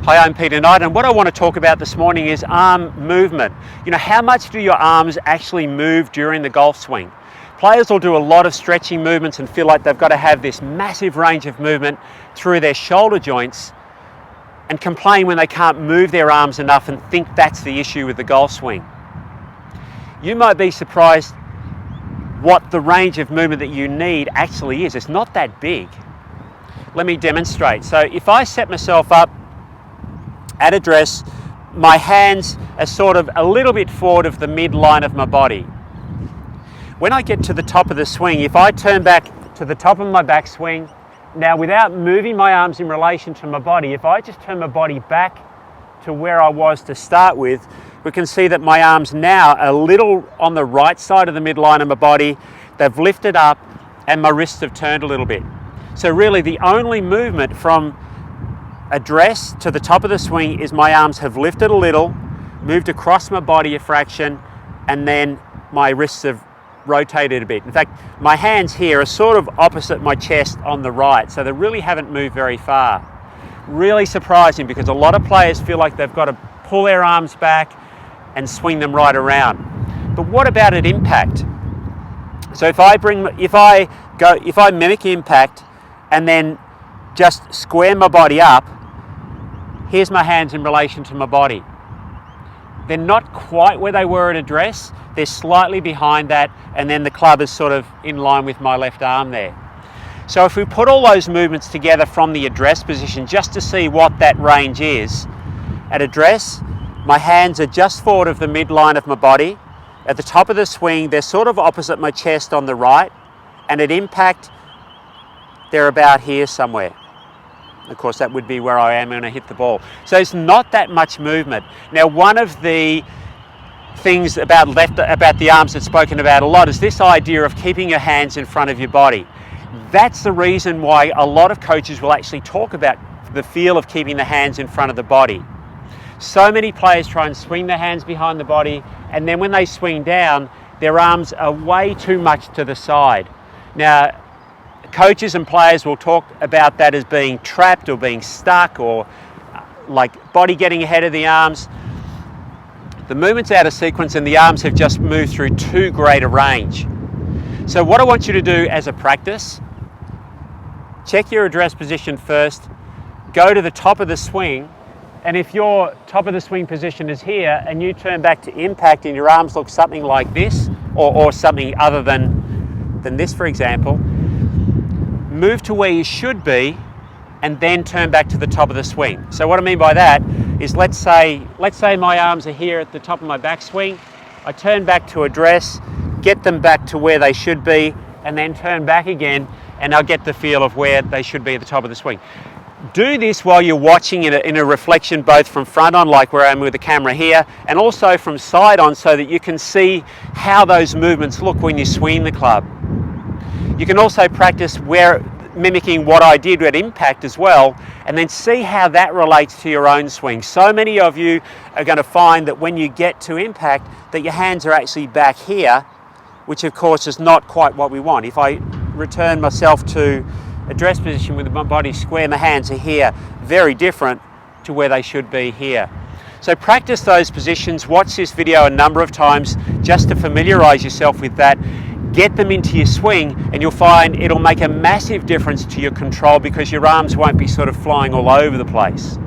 Hi, I'm Peter Knight, and what I want to talk about this morning is arm movement. You know, how much do your arms actually move during the golf swing? Players will do a lot of stretching movements and feel like they've got to have this massive range of movement through their shoulder joints and complain when they can't move their arms enough and think that's the issue with the golf swing. You might be surprised what the range of movement that you need actually is. It's not that big. Let me demonstrate. So if I set myself up at address, my hands are sort of a little bit forward of the midline of my body. When I get to the top of the swing, if I turn back to the top of my backswing, now without moving my arms in relation to my body, if I just turn my body back to where I was to start with, we can see that my arms now are a little on the right side of the midline of my body. They've lifted up and my wrists have turned a little bit. So really the only movement from address to the top of the swing is my arms have lifted a little, moved across my body a fraction, and then my wrists have rotated a bit. In fact, my hands here are sort of opposite my chest on the right, so they really haven't moved very far. Really surprising, because a lot of players feel like they've got to pull their arms back and swing them right around. But what about at impact? So if I mimic impact and then just square my body up, here's my hands in relation to my body. They're not quite where they were at address, they're slightly behind that, and then the club is sort of in line with my left arm there. So if we put all those movements together from the address position just to see what that range is, at address, my hands are just forward of the midline of my body. At the top of the swing, they're sort of opposite my chest on the right, and at impact, they're about here somewhere. Of course, that would be where I am when I hit the ball. So it's not that much movement. Now, one of the things about the arms that's spoken about a lot is this idea of keeping your hands in front of your body. That's the reason why a lot of coaches will actually talk about the feel of keeping the hands in front of the body. So many players try and swing their hands behind the body, and then when they swing down, their arms are way too much to the side. Now, coaches and players will talk about that as being trapped or being stuck, or like body getting ahead of the arms. The movement's out of sequence and the arms have just moved through too great a range. So what I want you to do as a practice, check your address position first, go to the top of the swing, and if your top of the swing position is here and you turn back to impact and your arms look something like this, or something other than this, for example, move to where you should be and then turn back to the top of the swing. So what I mean by that is, let's say my arms are here at the top of my backswing. I turn back to address, get them back to where they should be, and then turn back again, and I'll get the feel of where they should be at the top of the swing. Do this while you're watching in a reflection, both from front on, like where I am with the camera here, and also from side on, so that you can see how those movements look when you swing the club. You can also practice mimicking what I did at impact as well, and then see how that relates to your own swing. So many of you are going to find that when you get to impact, that your hands are actually back here, which of course is not quite what we want. If I return myself to address position with my body square, my hands are here, very different to where they should be here. So practice those positions, watch this video a number of times just to familiarize yourself with that. Get them into your swing and you'll find it'll make a massive difference to your control, because your arms won't be sort of flying all over the place.